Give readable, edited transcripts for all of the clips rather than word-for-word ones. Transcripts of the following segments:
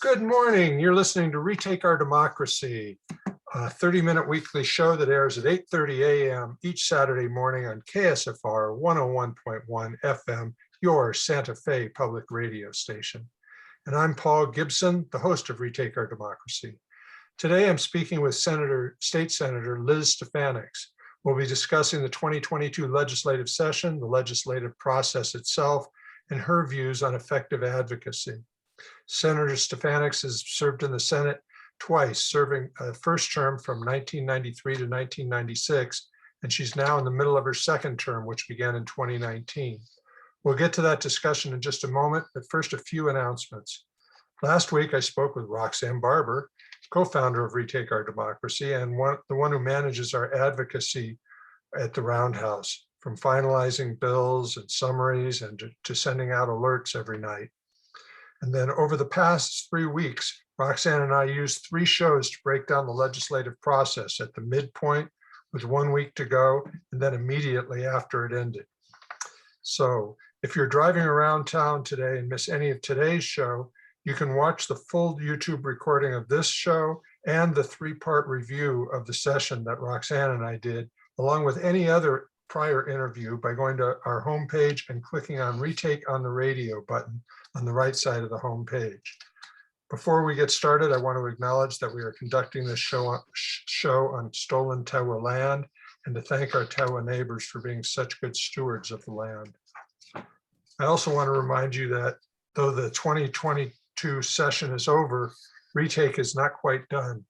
Good morning. You're listening to Retake Our Democracy, a 30-minute weekly show that airs at 8:30 a.m. each Saturday morning on KSFR 101.1 FM, your Santa Fe public radio station. And I'm Paul Gibson, the host of Retake Our Democracy. Today, I'm speaking with State Senator Liz Stefanics. We'll be discussing the 2022 legislative session, the legislative process itself, and her views on effective advocacy. Senator Stefanics has served in the Senate twice, serving a first term from 1993 to 1996, and she's now in the middle of her second term, which began in 2019. We'll get to that discussion in just a moment, but first a few announcements. Last week, I spoke with Roxanne Barber, co-founder of Retake Our Democracy, and the one who manages our advocacy at the Roundhouse, from finalizing bills and summaries and to sending out alerts every night. And then over the past 3 weeks, Roxanne and I used 3 shows to break down the legislative process at the midpoint with 1 week to go, and then immediately after it ended. So if you're driving around town today and miss any of today's show, you can watch the full YouTube recording of this show and the 3-part review of the session that Roxanne and I did, along with any other prior interview, by going to our homepage and clicking on Retake on the Radio button on the right side of the homepage. Before we get started, I want to acknowledge that we are conducting this show on stolen Tewa land, and to thank our Tewa neighbors for being such good stewards of the land. I also want to remind you that though the 2022 session is over, Retake is not quite done.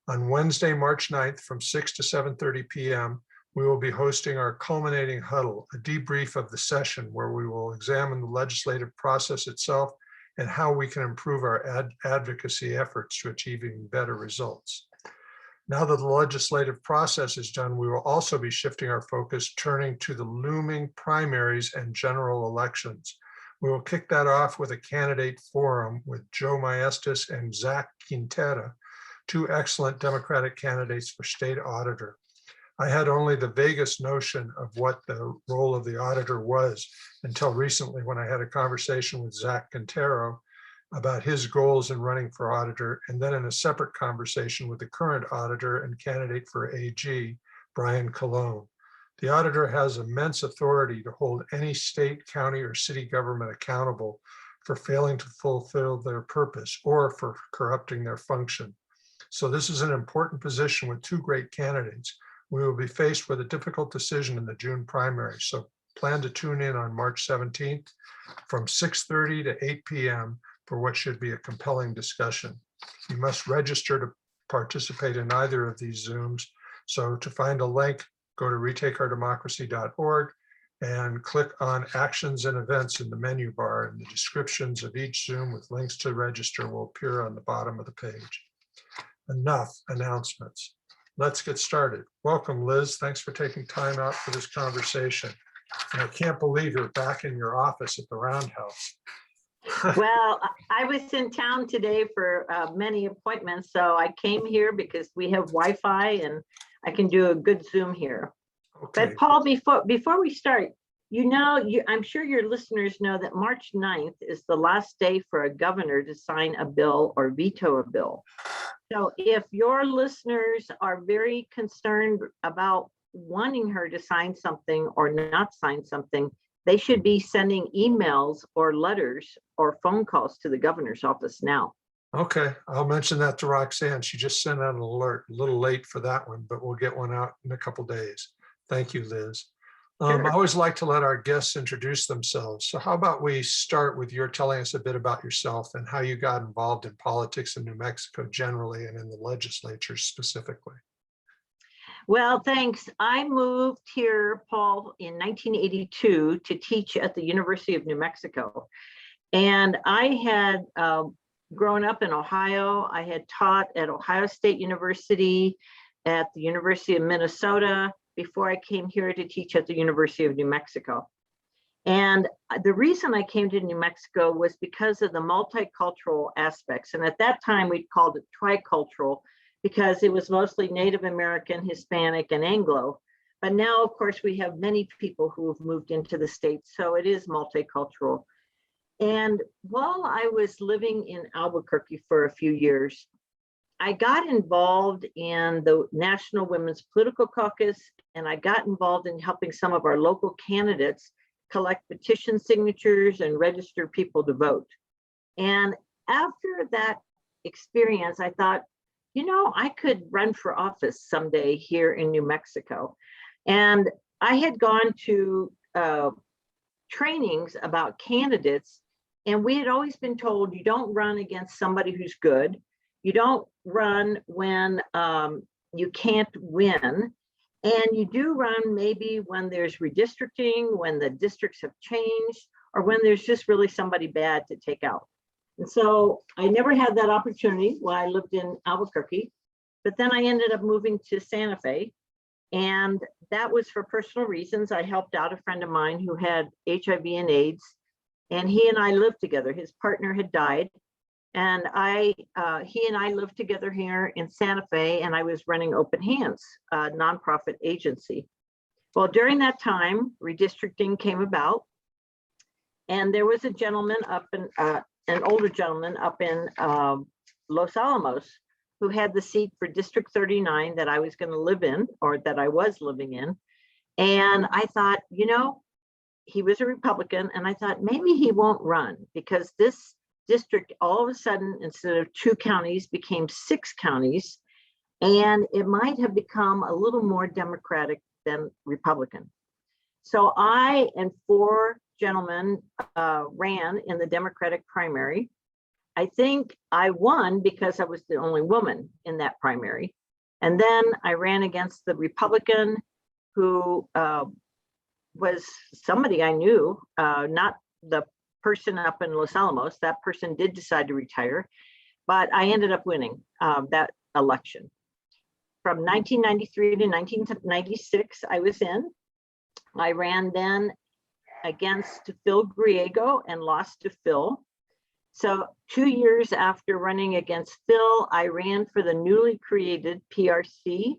On Wednesday, March 9th from 6 to 7:30 p.m., we will be hosting our culminating huddle, a debrief of the session where we will examine the legislative process itself and how we can improve our advocacy efforts to achieving better results. Now that the legislative process is done, we will also be shifting our focus, turning to the looming primaries and general elections. We will kick that off with a candidate forum with Joe Maestas and Zach Quintera, 2 excellent Democratic candidates for state auditor. I had only the vaguest notion of what the role of the auditor was until recently, when I had a conversation with Zach Quintero about his goals in running for auditor, and then in a separate conversation with the current auditor and candidate for AG, Brian Colon. The auditor has immense authority to hold any state, county, or city government accountable for failing to fulfill their purpose or for corrupting their function. So this is an important position with 2 great candidates. We will be faced with a difficult decision in the June primary, so plan to tune in on March 17th from 6:30 to 8 p.m. for what should be a compelling discussion. You must register to participate in either of these Zooms. So to find a link, go to retakeourdemocracy.org and click on Actions and Events in the menu bar, and the descriptions of each Zoom with links to register will appear on the bottom of the page. Enough announcements. Let's get started. Welcome, Liz. Thanks for taking time out for this conversation. And I can't believe you're back in your office at the Roundhouse. Well, I was in town today for many appointments, so I came here because we have Wi-Fi and I can do a good Zoom here. Okay. But Paul, before we start, I'm sure your listeners know that March 9th is the last day for a governor to sign a bill or veto a bill. So if your listeners are very concerned about wanting her to sign something or not sign something, they should be sending emails or letters or phone calls to the governor's office now. Okay, I'll mention that to Roxanne. She just sent out an alert, a little late for that one, but we'll get one out in a couple days. Thank you, Liz. Sure. I always like to let our guests introduce themselves. So how about we start with your telling us a bit about yourself and how you got involved in politics in New Mexico generally and in the legislature specifically. Well, thanks. I moved here, Paul, in 1982 to teach at the University of New Mexico. And I had grown up in Ohio. I had taught at Ohio State University, at the University of Minnesota, before I came here to teach at the University of New Mexico. And the reason I came to New Mexico was because of the multicultural aspects. And at that time, we called it tricultural because it was mostly Native American, Hispanic, and Anglo. But now, of course, we have many people who have moved into the States, so it is multicultural. And while I was living in Albuquerque for a few years, I got involved in the National Women's Political Caucus, and I got involved in helping some of our local candidates collect petition signatures and register people to vote. And after that experience, I thought, I could run for office someday here in New Mexico. And I had gone to trainings about candidates, and we had always been told you don't run against somebody who's good. You don't run when you can't win. And you do run maybe when there's redistricting, when the districts have changed, or when there's just really somebody bad to take out. And so I never had that opportunity while I lived in Albuquerque, but then I ended up moving to Santa Fe. And that was for personal reasons. I helped out a friend of mine who had HIV and AIDS, and he and I lived together. His partner had died. And he and I lived together here in Santa Fe, and I was running Open Hands, a nonprofit agency. Well, during that time, redistricting came about, and there was a gentleman up in, an older gentleman up in Los Alamos who had the seat for District 39 that I was going to live in, or that I was living in. And I thought, he was a Republican, and I thought maybe he won't run because this district all of a sudden, instead of 2 counties, became 6 counties, and it might have become a little more Democratic than Republican. So I and 4 gentlemen ran in the Democratic primary. I think I won because I was the only woman in that primary. And then I ran against the Republican who was somebody I knew, not the person up in Los Alamos. That person did decide to retire, but I ended up winning that election. From 1993 to 1996, I was in. I ran then against Phil Griego and lost to Phil. So 2 years after running against Phil, I ran for the newly created PRC.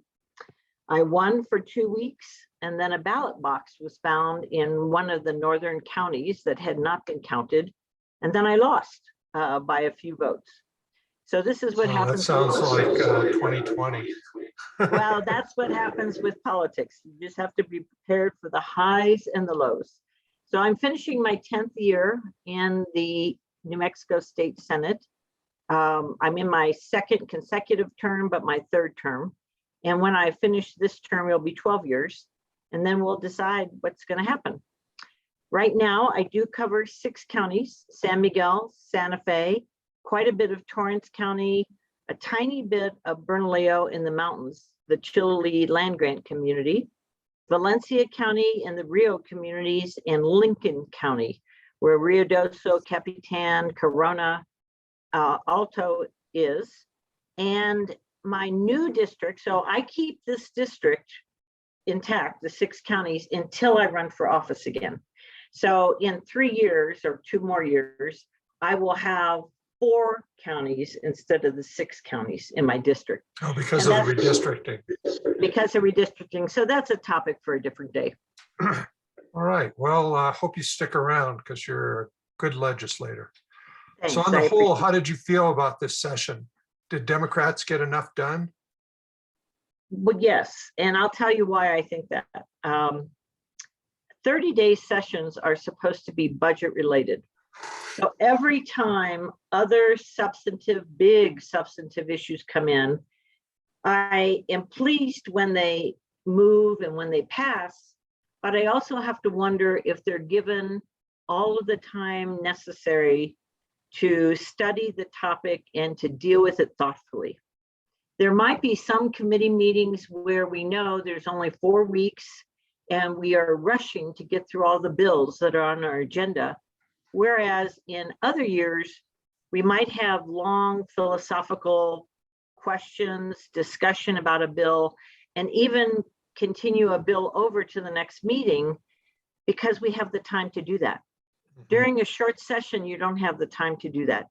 I won for 2 weeks, and then a ballot box was found in one of the northern counties that had not been counted. And then I lost by a few votes. So this is what happens. That sounds like 2020. Well, that's what happens with politics. You just have to be prepared for the highs and the lows. So I'm finishing my 10th year in the New Mexico State Senate. I'm in my 2nd consecutive term, but my 3rd term. And when I finish this term, it'll be 12 years. And then we'll decide what's going to happen. Right now, I do cover 6 counties: San Miguel, Santa Fe, quite a bit of Torrance County, a tiny bit of Bernalillo in the mountains, the Chiloli land grant community, Valencia County, and the Rio communities in Lincoln County, where Rio Doso, Capitan, Corona, Alto is. And my new district, so I keep this district intact, the 6 counties, until I run for office again. So in 3 years or 2 more years, I will have 4 counties instead of the 6 counties in my district. Oh, because of the redistricting. Because of redistricting. So that's a topic for a different day. All right. Well, I hope you stick around because you're a good legislator. Thanks. So on the whole, how did you feel about this session? Did Democrats get enough done? Well, yes. And I'll tell you why I think that. 30-day sessions are supposed to be budget related. So every time other big substantive issues come in, I am pleased when they move and when they pass, but I also have to wonder if they're given all of the time necessary to study the topic and to deal with it thoughtfully. There might be some committee meetings where we know there's only 4 weeks and we are rushing to get through all the bills that are on our agenda. Whereas in other years, we might have long philosophical questions, discussion about a bill, and even continue a bill over to the next meeting because we have the time to do that. During a short session, you don't have the time to do that.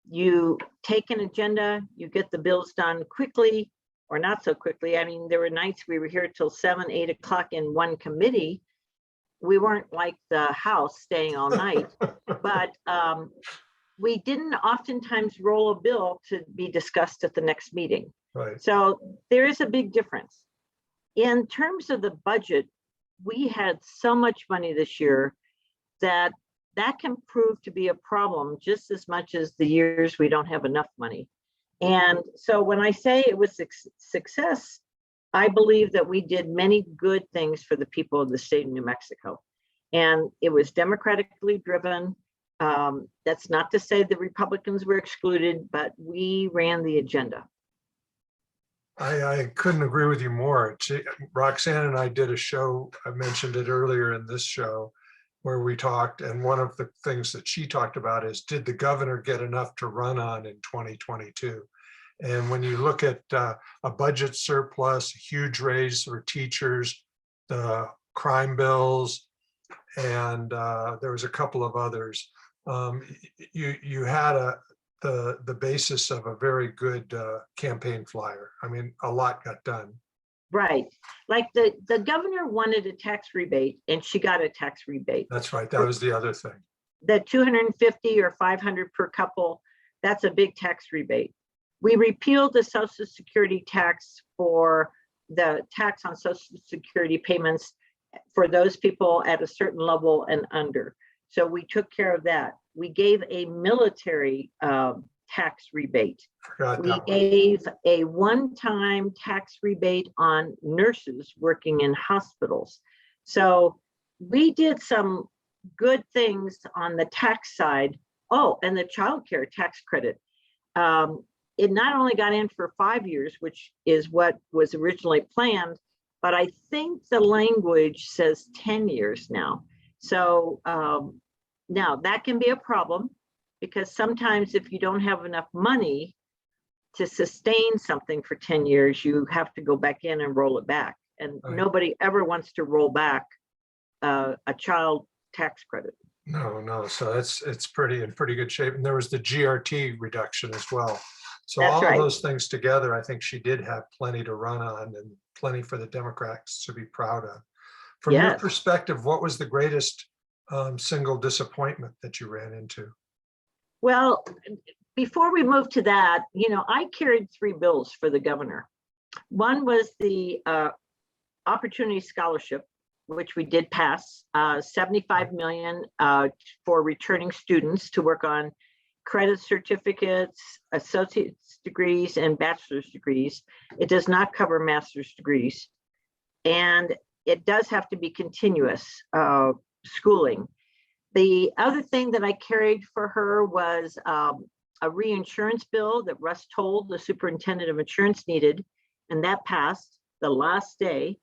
You take an agenda, you get the bills done quickly or not so quickly. I mean, there were nights we were here till 7, 8 o'clock in one committee, we weren't like the House staying all night, but we didn't oftentimes roll a bill to be discussed at the next meeting. Right. So there is a big difference. In terms of the budget, we had so much money this year that can prove to be a problem just as much as the years we don't have enough money. And so when I say it was success, I believe that we did many good things for the people of the state of New Mexico. And it was democratically driven. That's not to say the Republicans were excluded, but we ran the agenda. I couldn't agree with you more. Roxanne and I did a show, I mentioned it earlier in this show, where we talked, and one of the things that she talked about is, did the governor get enough to run on in 2022? And when you look at a budget surplus, a huge raise for teachers, the crime bills, and there was a couple of others, you had the basis of a very good campaign flyer. I mean, a lot got done. Right. Like the governor wanted a tax rebate and she got a tax rebate. That's right. That was the other thing. The 250 or 500 per couple, that's a big tax rebate. We repealed the Social Security tax for the tax on Social Security payments for those people at a certain level and under. So we took care of that. We gave a military tax rebate. We gave a one-time tax rebate on nurses working in hospitals. So we did some good things on the tax side. Oh, and the child care tax credit. It not only got in for 5 years, which is what was originally planned, but I think the language says 10 years now. So now that can be a problem, because sometimes if you don't have enough money to sustain something for 10 years, you have to go back in and roll it back. And right. Nobody ever wants to roll back a child tax credit. No. So it's in pretty good shape. And there was the GRT reduction as well. So That's all right. of those things together, I think she did have plenty to run on and plenty for the Democrats to be proud of. From your Yes. perspective, what was the greatest single disappointment that you ran into? Well, before we move to that, I carried 3 bills for the governor. One was the Opportunity Scholarship, which we did pass, 75 million for returning students to work on credit certificates, associate's degrees, and bachelor's degrees. It does not cover master's degrees. And it does have to be continuous schooling. The other thing that I carried for her was a reinsurance bill that Russ told the superintendent of insurance needed, and that passed the last day.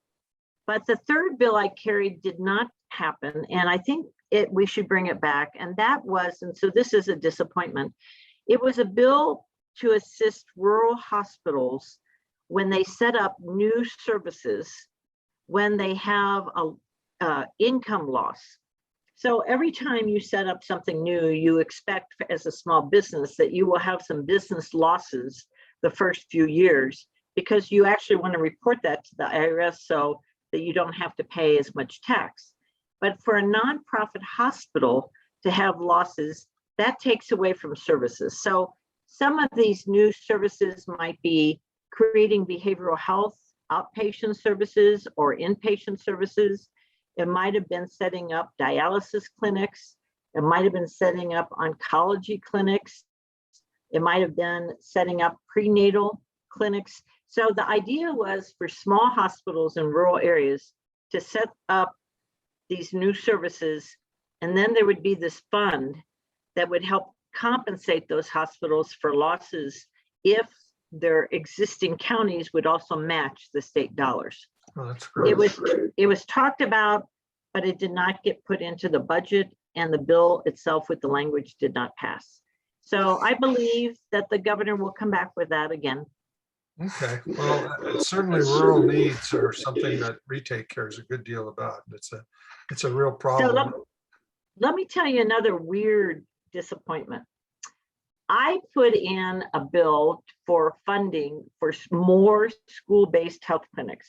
But the third bill I carried did not happen, and I think we should bring it back. And that was, and so this is a disappointment, it was a bill to assist rural hospitals when they set up new services, when they have a income loss. So every time you set up something new, you expect as a small business that you will have some business losses the first few years, because you actually want to report that to the IRS so that you don't have to pay as much tax. But for a nonprofit hospital to have losses, that takes away from services. So some of these new services might be creating behavioral health outpatient services or inpatient services. It might have been setting up dialysis clinics. It might have been setting up oncology clinics. It might have been setting up prenatal clinics. So the idea was for small hospitals in rural areas to set up these new services, and then there would be this fund that would help compensate those hospitals for losses if their existing counties would also match the state dollars. Oh, that's great. It was talked about, but it did not get put into the budget, and the bill itself with the language did not pass. So I believe that the governor will come back with that again. Okay, well, certainly rural needs are something that Retake cares a good deal about. It's a real problem. So let me tell you another weird disappointment. I put in a bill for funding for more school-based health clinics.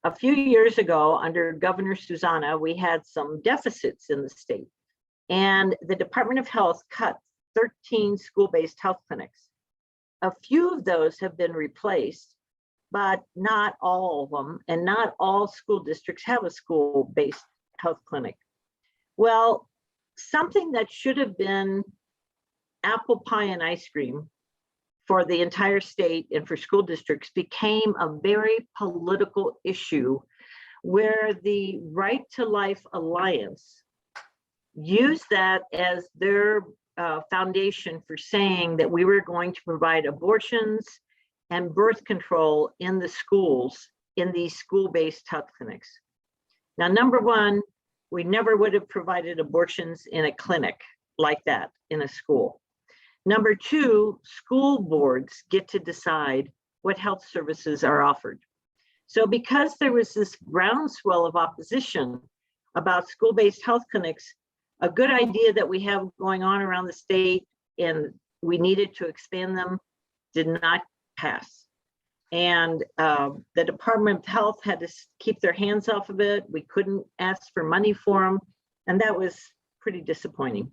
A few years ago, under Governor Susanna, we had some deficits in the state, and the Department of Health cut 13 school-based health clinics. A few of those have been replaced, but not all of them, and not all school districts have a school-based health clinic. Well, something that should have been apple pie and ice cream for the entire state and for school districts became a very political issue, where the Right to Life Alliance used that as their foundation for saying that we were going to provide abortions and birth control in the schools, in these school-based health clinics. Now, number one, we never would have provided abortions in a clinic like that in a school. Number two, school boards get to decide what health services are offered. So because there was this groundswell of opposition about school-based health clinics, a good idea that we have going on around the state and we needed to expand them did not pass. And the Department of Health had to keep their hands off of it. We couldn't ask for money for them. And that was pretty disappointing.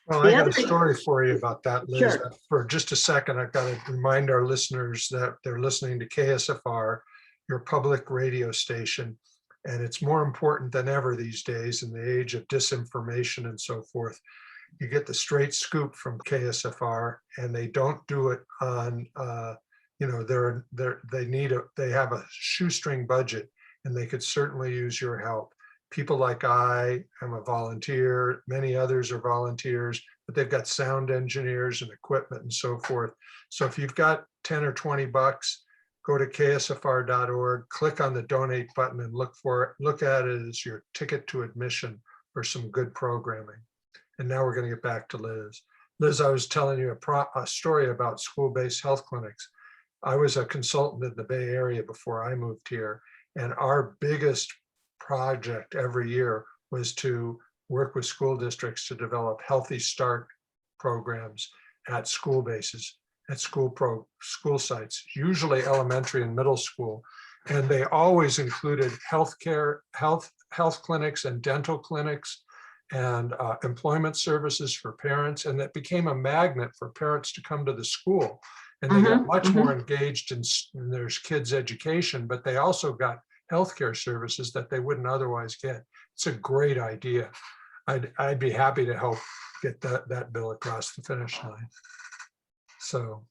Well, I got a story for you about that, Liz. Sure. For just a second, I've got to remind our listeners that they're listening to KSFR, your public radio station. And it's more important than ever these days in the age of disinformation and so forth. You get the straight scoop from KSFR, and they don't do it on, they have a shoestring budget, and they could certainly use your help. People like I am a volunteer, many others are volunteers, but they've got sound engineers and equipment and so forth. So if you've got 10 or 20 bucks, go to ksfr.org, click on the donate button and look at it as your ticket to admission for some good programming. And now we're going to get back to Liz. Liz, I was telling you a story about school-based health clinics. I was a consultant in the Bay Area before I moved here, and our biggest project every year was to work with school districts to develop Healthy Start programs at school bases, at school sites, usually elementary and middle school. And they always included health clinics and dental clinics and employment services for parents. And that became a magnet for parents to come to the school. And they got much more engaged in their kids' education, but they also got healthcare services that they wouldn't otherwise get. It's a great idea. I'd be happy to help get that bill across the finish line. So.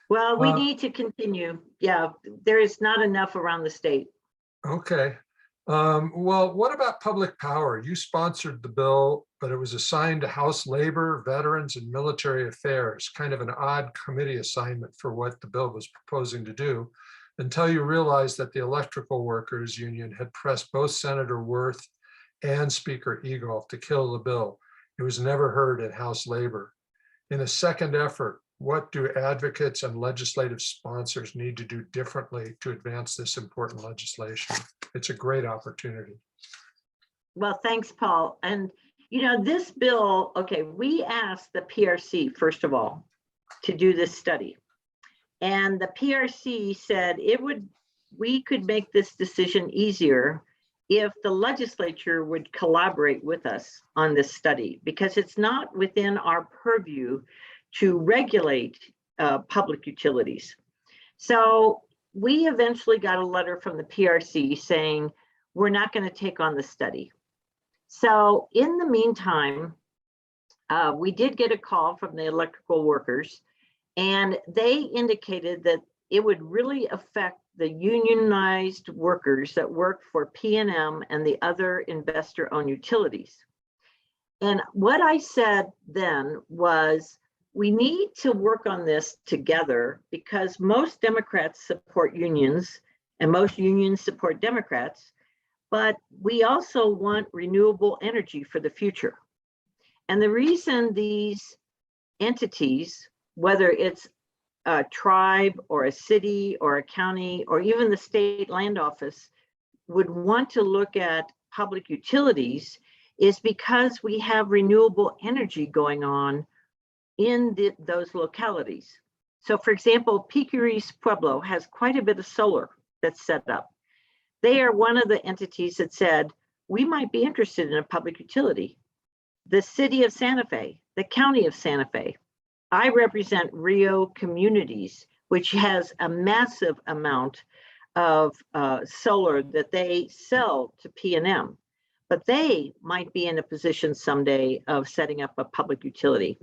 Well, we need to continue. Yeah, there is not enough around the state. Okay. Well, what about public power? You sponsored the bill, but it was assigned to House Labor, Veterans, and Military Affairs, kind of an odd committee assignment for what the bill was proposing to do, until you realized that the Electrical Workers Union had pressed both Senator Worth and Speaker Egolf to kill the bill. It was never heard in House Labor. In a second effort, what do advocates and legislative sponsors need to do differently to advance this important legislation? It's a great opportunity. Well, thanks, Paul. And this bill, okay, we asked the PRC, first of all, to do this study. And the PRC said we could make this decision easier if the legislature would collaborate with us on this study, because it's not within our purview to regulate public utilities. So we eventually got a letter from the PRC saying, we're not going to take on the study. So in the meantime, we did get a call from the electrical workers, and they indicated that it would really affect the unionized workers that work for P&M and the other investor-owned utilities. And what I said then was, we need to work on this together, because most Democrats support unions and most unions support Democrats, but we also want renewable energy for the future. And the reason these entities, whether it's a tribe or a city or a county or even the state land office, would want to look at public utilities is because we have renewable energy going on in those localities. So for example, Picuris Pueblo has quite a bit of solar that's set up. They are one of the entities that said, we might be interested in a public utility. The city of Santa Fe, the county of Santa Fe. I represent Rio Communities, which has a massive amount of solar that they sell to P&M, but they might be in a position someday of setting up a public utility.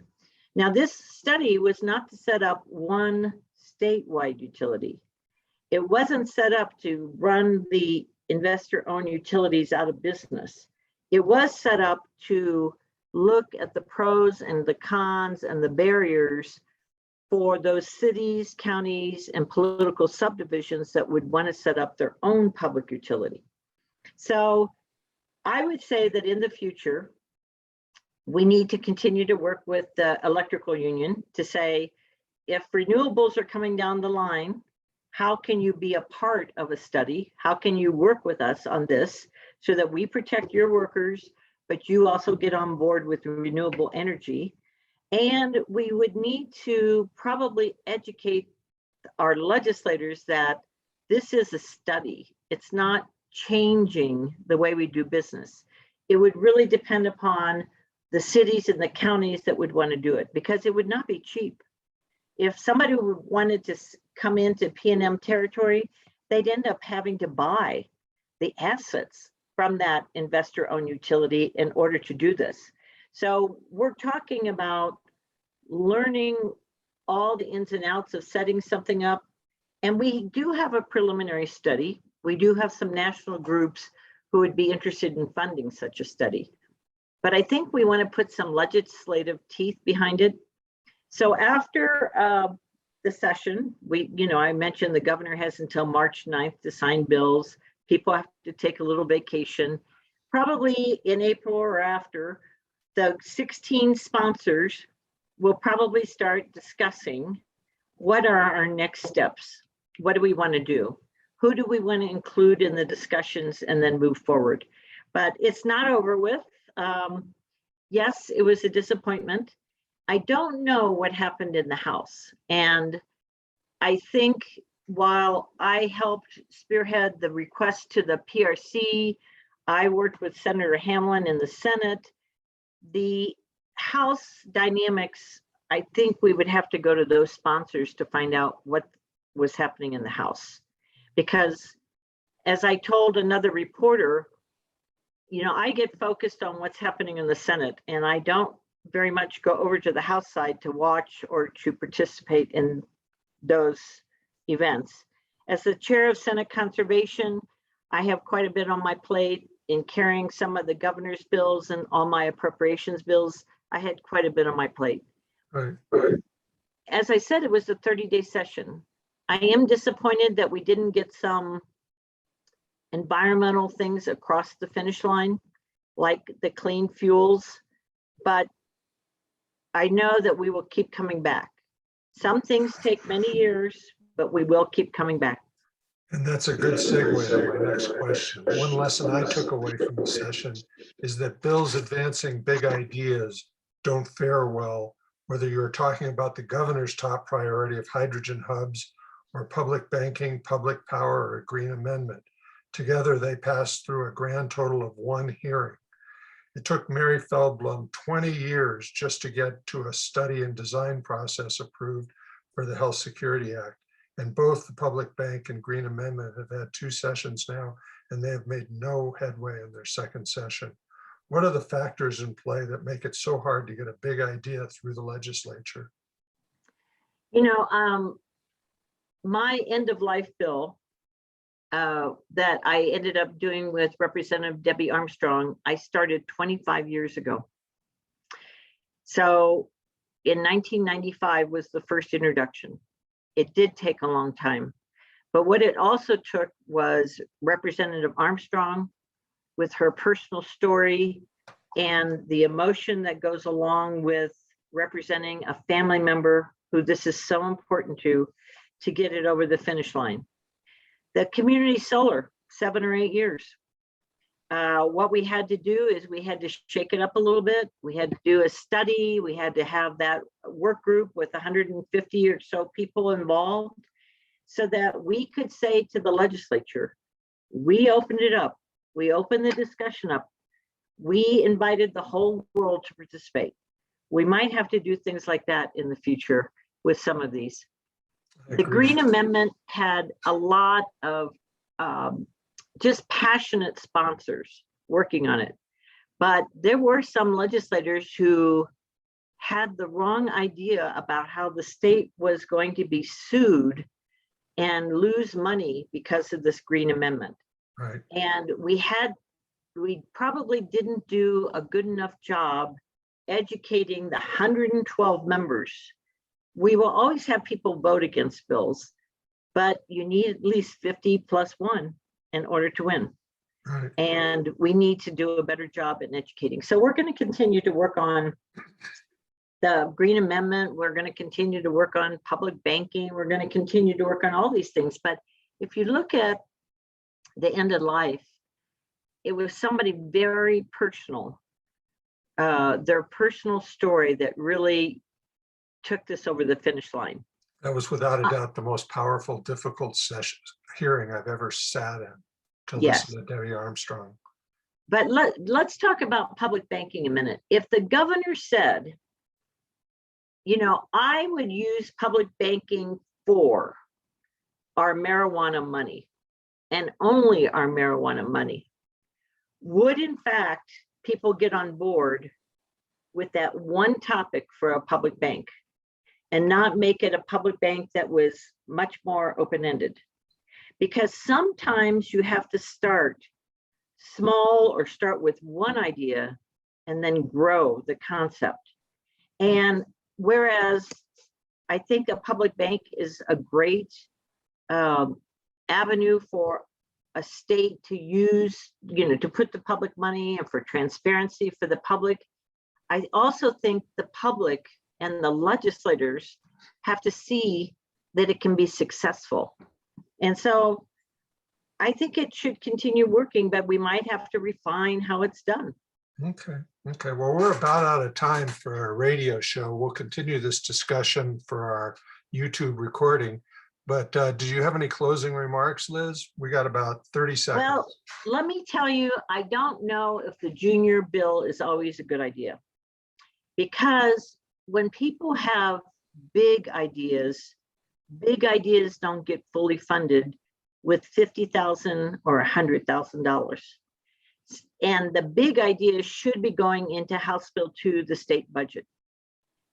Now, this study was not to set up one statewide utility. It wasn't set up to run the investor-owned utilities out of business. It was set up to look at the pros and the cons and the barriers for those cities, counties, and political subdivisions that would want to set up their own public utility. So I would say that in the future, we need to continue to work with the electrical union to say, if renewables are coming down the line, how can you be a part of a study? How can you work with us on this so that we protect your workers, but you also get on board with renewable energy? And we would need to probably educate our legislators that this is a study. It's not changing the way we do business. It would really depend upon the cities and the counties that would want to do it, because it would not be cheap. If somebody wanted to come into P&M territory, they'd end up having to buy the assets from that investor-owned utility in order to do this. So we're talking about learning all the ins and outs of setting something up. And we do have a preliminary study. We do have some national groups who would be interested in funding such a study. But I think we want to put some legislative teeth behind it. So after the session, I mentioned the governor has until March 9th to sign bills. People have to take a little vacation. Probably in April or after, the 16 sponsors will probably start discussing what are our next steps? What do we want to do? Who do we want to include in the discussions and then move forward? But it's not over with. Yes, it was a disappointment. I don't know what happened in the House. And I think while I helped spearhead the request to the PRC, I worked with Senator Hamlin in the Senate. The House dynamics, I think we would have to go to those sponsors to find out what was happening in the House. Because as I told another reporter, I get focused on what's happening in the Senate, and I don't very much go over to the House side to watch or to participate in those events. As the chair of Senate Conservation, I have quite a bit on my plate in carrying some of the governor's bills and all my appropriations bills. I had quite a bit on my plate. Right. As I said, it was a 30-day session. I am disappointed that we didn't get some environmental things across the finish line, like the clean fuels, but I know that we will keep coming back. Some things take many years, but we will keep coming back. And that's a good segue to my next question. One lesson I took away from the session is that bills advancing big ideas don't fare well, whether you're talking about the governor's top priority of hydrogen hubs or public banking, public power, or a green amendment. Together, they passed through a grand total of one hearing. It took Mary Feldblum 20 years just to get to a study and design process approved for the Health Security Act. And both the public bank and green amendment have had 2 sessions now, and they have made no headway in their second session. What are the factors in play that make it so hard to get a big idea through the legislature? My end of life bill that I ended up doing with Representative Debbie Armstrong, I started 25 years ago. So in 1995 was the first introduction. It did take a long time, but what it also took was Representative Armstrong with her personal story and the emotion that goes along with representing a family member who this is so important to get it over the finish line. The community solar, 7 or 8 years. What we had to do is we had to shake it up a little bit. We had to do a study. We had to have that work group with 150 or so people involved so that we could say to the legislature, We opened it up. We opened the discussion up. We invited the whole world to participate. We might have to do things like that in the future with some of these. I The agree. Green Amendment had a lot of just passionate sponsors working on it. But there were some legislators who had the wrong idea about how the state was going to be sued and lose money because of this Green Amendment. Right. And we probably didn't do a good enough job educating the 112 members. We will always have people vote against bills, but you need at least 50 plus one in order to win. Right. And we need to do a better job in educating. So we're going to continue to work on the Green Amendment. We're going to continue to work on public banking. We're going to continue to work on all these things. But if you look at the end of life, it was somebody very personal, their personal story that really took this over the finish line. That was without a doubt the most powerful, difficult hearing I've ever sat in, to Yes. listen to Debbie Armstrong. But let's talk about public banking a minute. If the governor said, you know, I would use public banking for our marijuana money and only our marijuana money, would in fact people get on board with that one topic for a public bank and not make it a public bank that was much more open-ended? Because sometimes you have to start small or start with one idea and then grow the concept. And whereas I think a public bank is a great avenue for a state to use, you know, to put the public money and for transparency for the public, I also think the public and the legislators have to see that it can be successful. And so I think it should continue working, but we might have to refine how it's done. Okay. Okay. Well, we're about out of time for our radio show. We'll continue this discussion for our YouTube recording. But did you have any closing remarks, Liz? We got about 30 seconds. Well, let me tell you, I don't know if the junior bill is always a good idea, because when people have big ideas don't get fully funded with $50,000 or $100,000. And the big ideas should be going into House Bill 2, the state budget.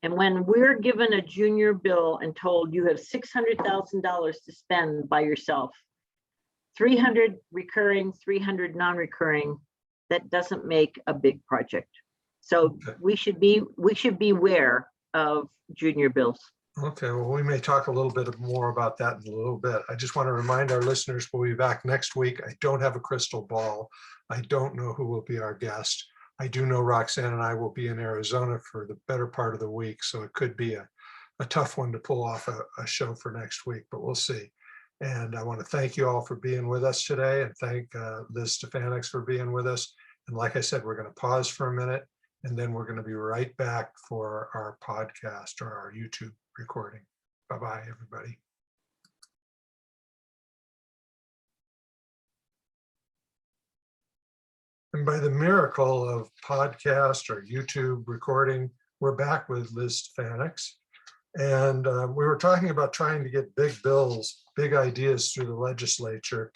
And when we're given a junior bill and told you have $600,000 to spend by yourself, 300 recurring, 300 non-recurring, that doesn't make a big project. So we should be aware of junior bills. Okay, well, we may talk a little bit more about that in a little bit. I just want to remind our listeners, we'll be back next week. I don't have a crystal ball. I don't know who will be our guest. I do know Roxanne and I will be in Arizona for the better part of the week, so it could be a tough one to pull off a show for next week, but we'll see. And I want to thank you all for being with us today, and thank Liz Stefanics for being with us. And like I said, we're going to pause for a minute, and then we're going to be right back for our podcast or our YouTube recording. Bye-bye, everybody. And by the miracle of podcast or YouTube recording, we're back with Liz Stefanics. And we were talking about trying to get big bills, big ideas through the legislature.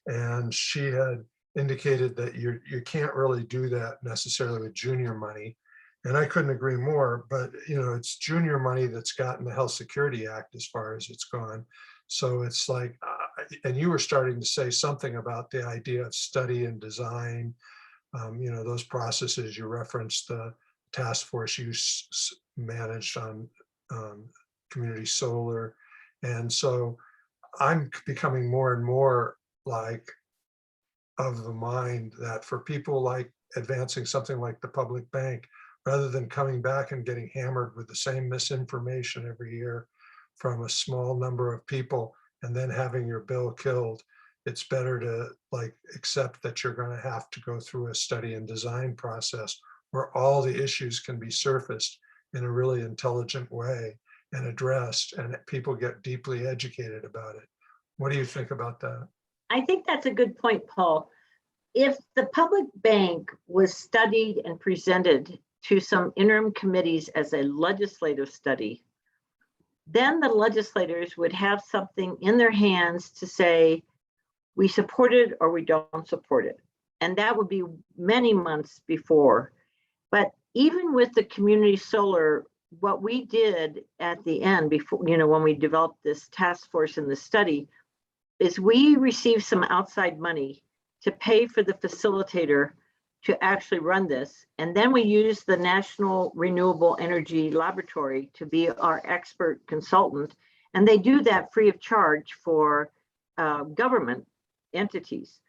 And she had indicated that you can't really do that necessarily with junior money. And I couldn't agree more, but you know, it's junior money that's gotten the Health Security Act as far as it's gone. So it's like, and you were starting to say something about the idea of study and design, you know, those processes. You referenced the task force you managed on community solar. And so I'm becoming more and more like of the mind that for people like advancing something like the public bank, rather than coming back and getting hammered with the same misinformation every year from a small number of people and then having your bill killed, it's better to like accept that you're going to have to go through a study and design process where all the issues can be surfaced in a really intelligent way and addressed, and people get deeply educated about it. What do you think about that? I think that's a good point, Paul. If the public bank was studied and presented to some interim committees as a legislative study, then the legislators would have something in their hands to say, we support it or we don't support it. And that would be many months before. But even with the community solar, what we did at the end before, when we developed this task force and the study, is we received some outside money to pay for the facilitator to actually run this. And then we used the National Renewable Energy Laboratory to be our expert consultant. And they do that free of charge for government entities.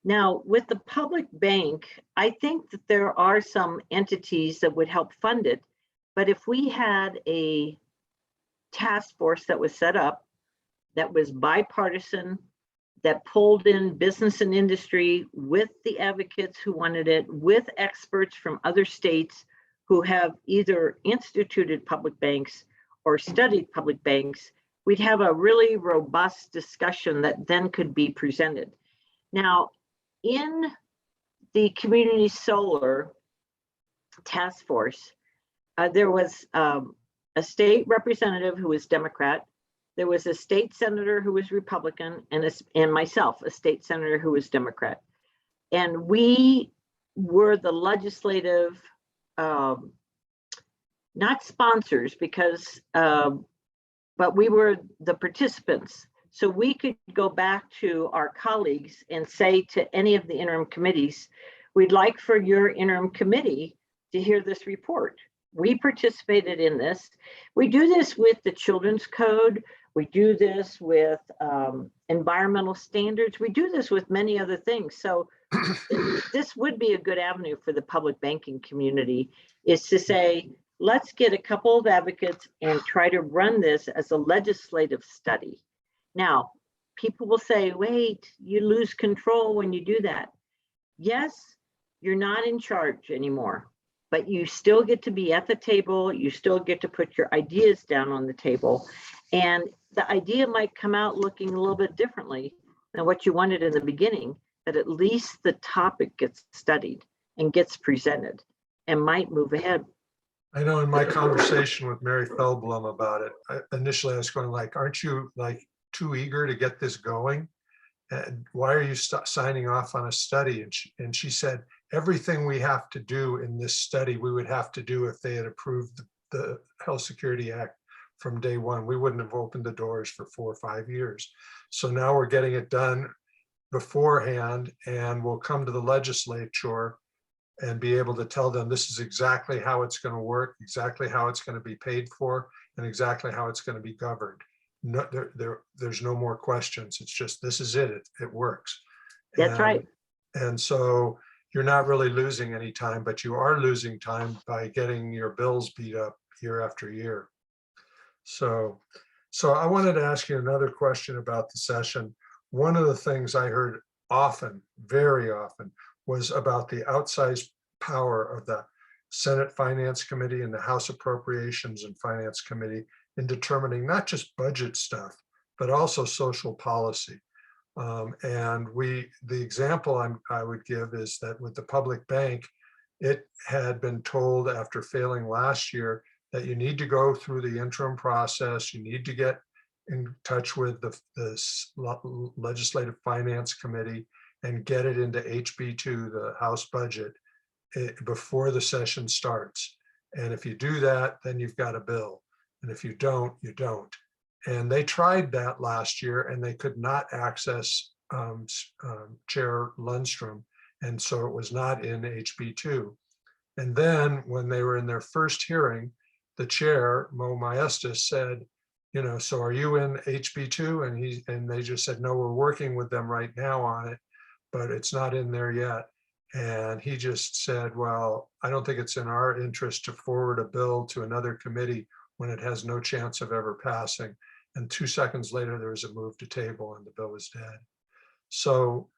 Now, with the public bank, I think that there are some entities that would help fund it. But if we had a task force that was set up, that was bipartisan, that pulled in business and industry with the advocates who wanted it, with experts from other states who have either instituted public banks or studied public banks, we'd have a really robust discussion that then could be presented. Now, in the community solar task force, there was a state representative who was Democrat. There was a state senator who was Republican, and myself, a state senator who was Democrat. And we were the legislative, not sponsors, because, but we were the participants. So we could go back to our colleagues and say to any of the interim committees, we'd like for your interim committee to hear this report. We participated in this. We do this with the Children's Code. We do this with environmental standards. We do this with many other things. So this would be a good avenue for the public banking community, is to say, let's get a couple of advocates and try to run this as a legislative study. Now, people will say, wait, you lose control when you do that. Yes, you're not in charge anymore, but you still get to be at the table. You still get to put your ideas down on the table. And the idea might come out looking a little bit differently than what you wanted in the beginning, but at least the topic gets studied and gets presented and might move ahead. I know in my conversation with Mary Feldblum about it, initially I was going like, aren't you like too eager to get this going? And why are you signing off on a study? And she said, everything we have to do in this study, we would have to do if they had approved the Health Security Act from day one. We wouldn't have opened the doors for 4 or 5 years. So now we're getting it done beforehand, and we'll come to the legislature and be able to tell them this is exactly how it's going to work, exactly how it's going to be paid for, and exactly how it's going to be governed. No, there's no more questions. It's just, this is it. It works. That's right. And so you're not really losing any time, but you are losing time by getting your bills beat up year after year. So I wanted to ask you another question about the session. One of the things I heard often, very often, was about the outsized power of the Senate Finance Committee and the House Appropriations and Finance Committee in determining not just budget stuff, but also social policy. And the example I would give is that with the public bank, it had been told after failing last year that you need to go through the interim process, you need to get in touch with the Legislative Finance Committee and get it into HB2, the House budget, before the session starts. And if you do that, then you've got a bill. And if you don't, you don't. And they tried that last year and they could not access Chair Lundstrom. And so it was not in HB2. And then when they were in their first hearing, the chair, Mo Maestas, said, you know, so are you in HB2? And they just said, no, we're working with them right now on it, but it's not in there yet. And he just said, well, I don't think it's in our interest to forward a bill to another committee when it has no chance of ever passing. And 2 seconds later, there was a move to table and the bill was dead. So,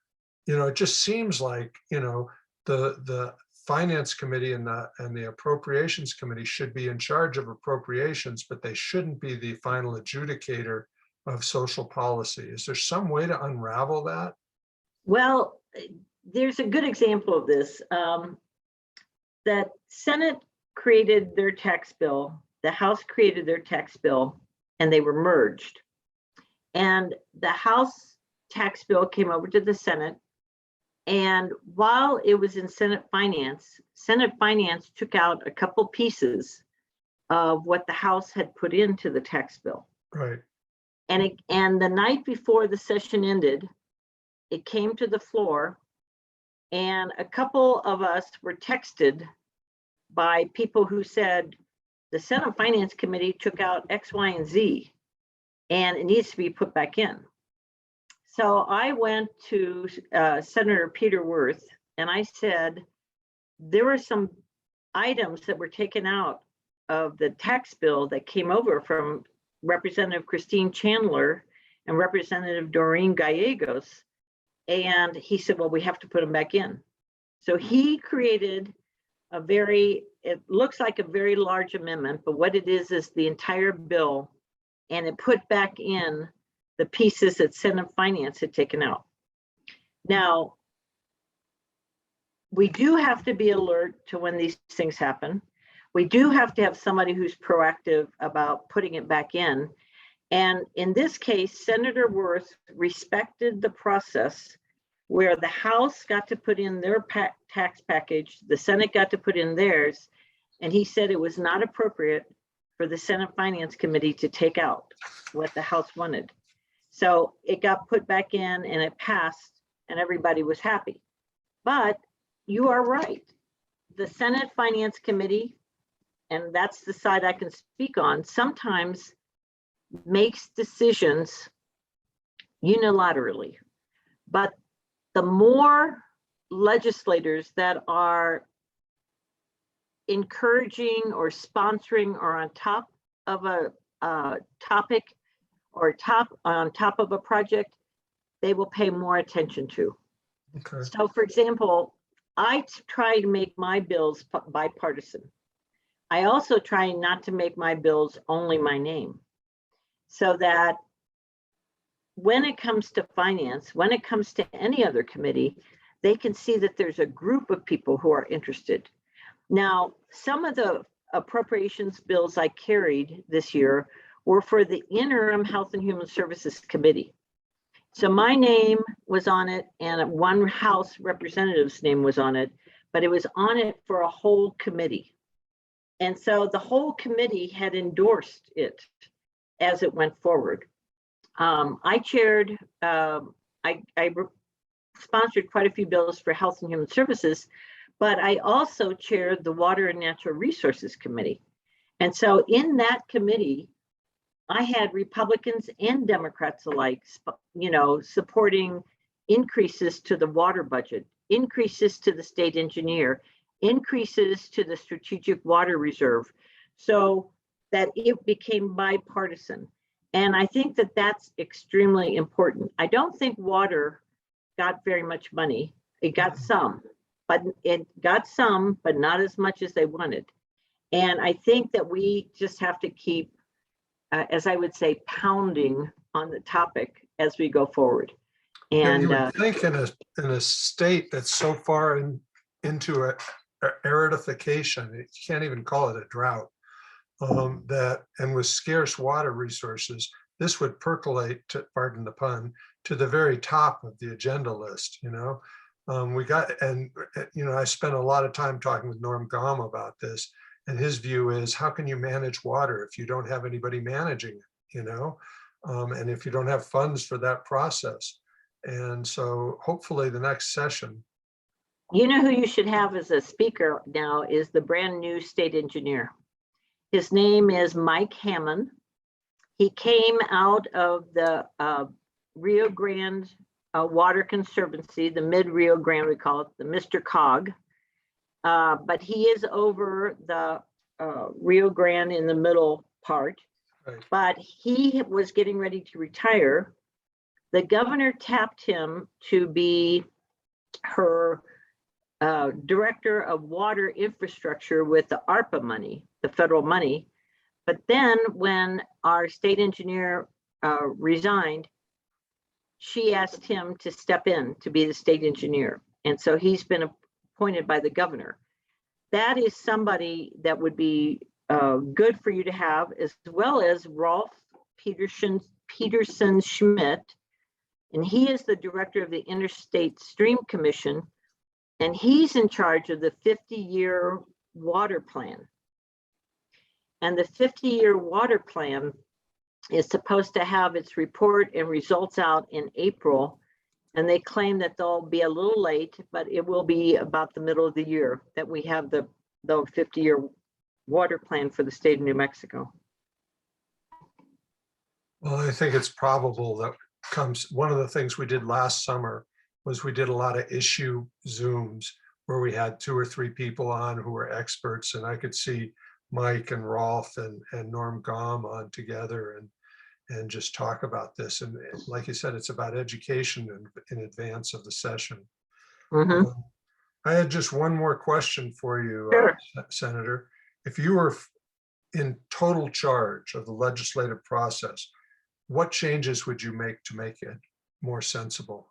you know, it just seems like, you know, the Finance Committee and the Appropriations Committee should be in charge of appropriations, but they shouldn't be the final adjudicator of social policy. Is there some way to unravel that? Well, there's a good example of this. That Senate created their tax bill, the House created their tax bill, and they were merged. And the House tax bill came over to the Senate. And while it was in Senate Finance took out a couple pieces of what the House had put into the tax bill. Right. And the night before the session ended, it came to the floor, and a couple of us were texted by people who said the Senate Finance Committee took out X, Y, and Z, and it needs to be put back in. So I went to Senator Peter Wirth, and I said, there were some items that were taken out of the tax bill that came over from Representative Christine Chandler and Representative Doreen Gallegos. And he said, well, we have to put them back in. So he created it looks like a very large amendment, but what it is the entire bill, and it put back in the pieces that Senate Finance had taken out. Now, we do have to be alert to when these things happen. We do have to have somebody who's proactive about putting it back in. And in this case, Senator Wirth respected the process where the House got to put in their tax package, the Senate got to put in theirs, and he said it was not appropriate for the Senate Finance Committee to take out what the House wanted. So it got put back in and it passed and everybody was happy. But you are right. The Senate Finance Committee, and that's the side I can speak on, sometimes makes decisions unilaterally. But the more legislators that are encouraging or sponsoring or on top of a topic or on top of a project, they will pay more attention to. Okay. So for example, I try to make my bills bipartisan. I also try not to make my bills only my name, so that when it comes to finance, when it comes to any other committee, they can see that there's a group of people who are interested. Now, some of the appropriations bills I carried this year were for the interim Health and Human Services Committee. So my name was on it and one House representative's name was on it, but it was on it for a whole committee. And so the whole committee had endorsed it as it went forward. I chaired, I sponsored quite a few bills for Health and Human Services, but I also chaired the Water and Natural Resources Committee. And so in that committee, I had Republicans and Democrats alike, supporting increases to the water budget, increases to the state engineer, increases to the strategic water reserve, so that it became bipartisan. And I think that that's extremely important. I don't think water got very much money. It got some, but not as much as they wanted. And I think that we just have to keep, as I would say, pounding on the topic as we go forward. And you would think in a state that's so far into a aridification, you can't even call it a drought, and with scarce water resources, this would percolate, pardon the pun, to the very top of the agenda list. I spent a lot of time talking with Norm Gaum about this, and his view is, how can you manage water if you don't have anybody managing it, and if you don't have funds for that process? And so hopefully the next session. You know who you should have as a speaker now is the brand new state engineer. His name is Mike Hammond. He came out of the Rio Grande Water Conservancy, the Mid Rio Grande, we call it, the Mr. Cog. But he is over the Rio Grande in the middle part. Right. But he was getting ready to retire. The governor tapped him to be her director of water infrastructure with the ARPA money, the federal money. But then when our state engineer resigned, she asked him to step in to be the state engineer. And so he's been appointed by the governor. That is somebody that would be good for you to have, as well as Rolf Peterson Schmidt. And he is the director of the Interstate Stream Commission. And he's in charge of the 50-year water plan. And the 50-year water plan is supposed to have its report and results out in April. And they claim that they'll be a little late, but it will be about the middle of the year that we have the 50-year water plan for the state of New Mexico. Well, I think it's probable that one of the things we did last summer was we did a lot of issue Zooms where we had 2 or 3 people on who were experts, and I could see Mike and Rolf and Norm Gom on together and just talk about this. And like you said, it's about education in advance of the session. Mhm. I had just one more question for you, Sure. Senator. If you were in total charge of the legislative process, what changes would you make to make it more sensible?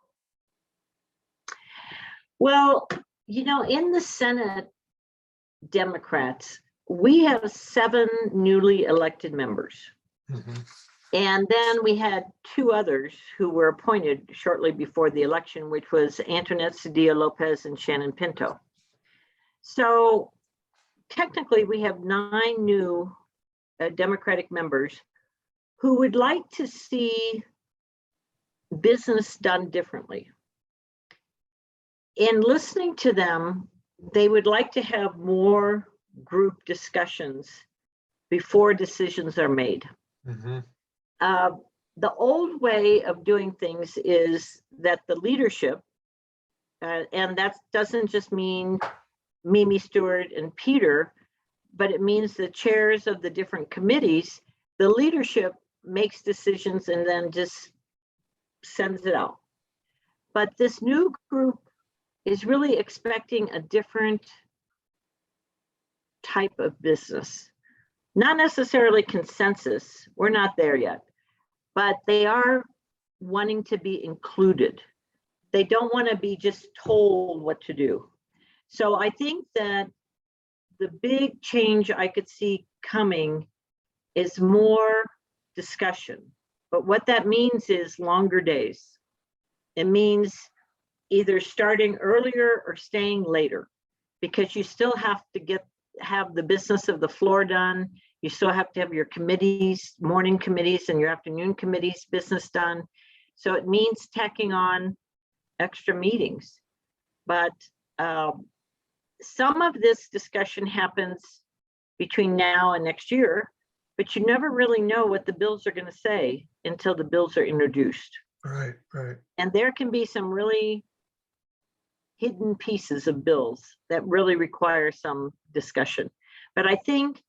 Well, in the Senate, Democrats, we have 7 newly elected members. Mhm. And then we had 2 others who were appointed shortly before the election, which was Antoinette Sedillo Lopez and Shannon Pinto. So technically, we have 9 new Democratic members who would like to see business done differently. In listening to them, they would like to have more group discussions before decisions are made. Mhm. The old way of doing things is that the leadership, and that doesn't just mean Mimi Stewart and Peter, but it means the chairs of the different committees, the leadership makes decisions and then just sends it out. But this new group is really expecting a different type of business. Not necessarily consensus, we're not there yet, but they are wanting to be included. They don't want to be just told what to do. So I think that the big change I could see coming is more discussion. But what that means is longer days. It means either starting earlier or staying later, because you still have to have the business of the floor done. You still have to have your committees, morning committees and your afternoon committees business done. So it means tacking on extra meetings. But some of this discussion happens between now and next year, but you never really know what the bills are going to say until the bills are introduced. Right, right. And there can be some really hidden pieces of bills that really require some discussion. But I think,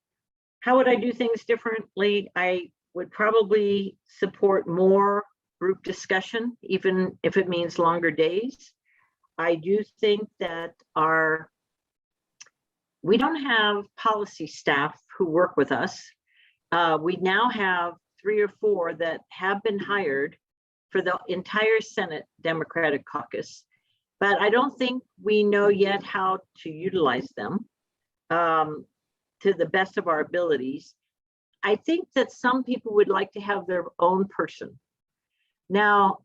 how would I do things differently? I would probably support more group discussion, even if it means longer days. I do think that we don't have policy staff who work with us. We now have 3 or 4 that have been hired for the entire Senate Democratic caucus. But I don't think we know yet how to utilize them to the best of our abilities. I think that some people would like to have their own person. Now,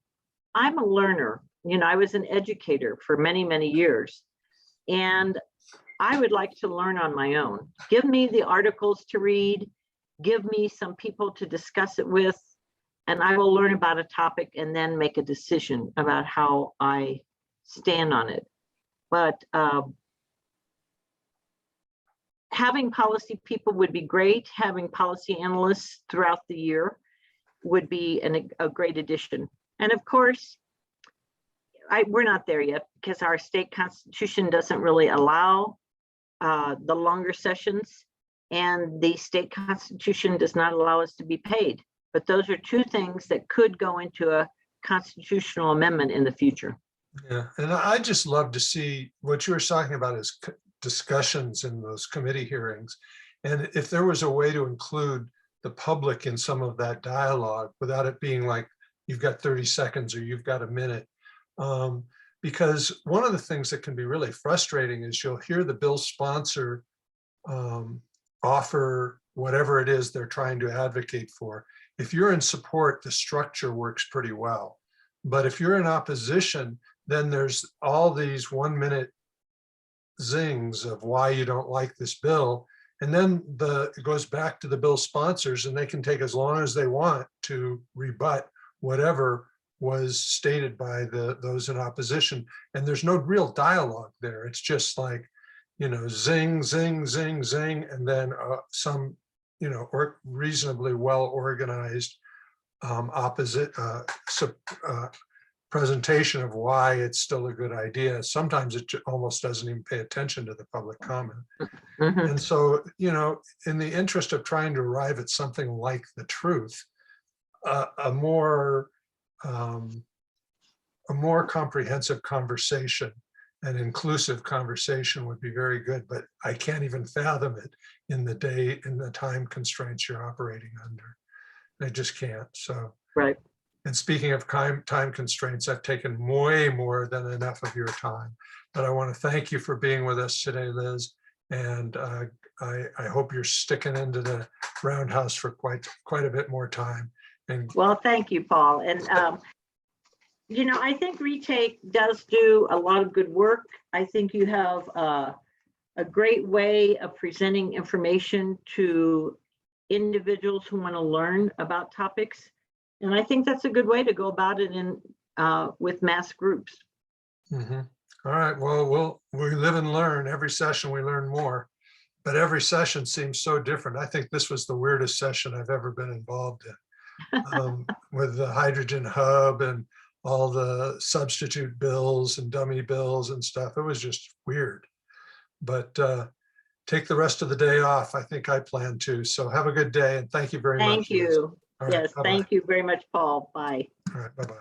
I'm a learner. I was an educator for many, many years. And I would like to learn on my own. Give me the articles to read, give me some people to discuss it with, and I will learn about a topic and then make a decision about how I stand on it. But having policy people would be great. Having policy analysts throughout the year would be a great addition. And of course, we're not there yet because our state constitution doesn't really allow the longer sessions, and the state constitution does not allow us to be paid. But those are 2 things that could go into a constitutional amendment in the future. Yeah, and I just love to see what you were talking about is discussions in those committee hearings. And if there was a way to include the public in some of that dialogue without it being like you've got 30 seconds or you've got a minute. Because one of the things that can be really frustrating is you'll hear the bill sponsor offer whatever it is they're trying to advocate for. If you're in support, the structure works pretty well. But if you're in opposition, then there's all these 1-minute zings of why you don't like this bill. And then it goes back to the bill sponsors, and they can take as long as they want to rebut whatever was stated by those in opposition. And there's no real dialogue there. It's just like, zing, zing, zing, zing, and then some, or reasonably well organized presentation of why it's still a good idea. Sometimes it almost doesn't even pay attention to the public comment. Mhm. And so, in the interest of trying to arrive at something like the truth, a more comprehensive conversation, an inclusive conversation would be very good, but I can't even fathom it in the time constraints you're operating under. I just can't. So, Right. and speaking of time constraints, I've taken way more than enough of your time, but I want to thank you for being with us today, Liz. And I hope you're sticking into the roundhouse for quite a bit more time. And Well, thank you, Paul. And, I think Retake does do a lot of good work. I think you have a great way of presenting information to individuals who want to learn about topics. And I think that's a good way to go about it with mass groups. all right, well, we live and learn. Every session we learn more, but every session seems so different. I think this was the weirdest session I've ever been involved in, with the hydrogen hub and all the substitute bills and dummy bills and stuff. It was just weird, but take the rest of the day off. I think I plan to. So have a good day, and thank you very much. Thank you. All right, Yes, bye-bye. thank you very much, Paul. Bye. All right, bye-bye.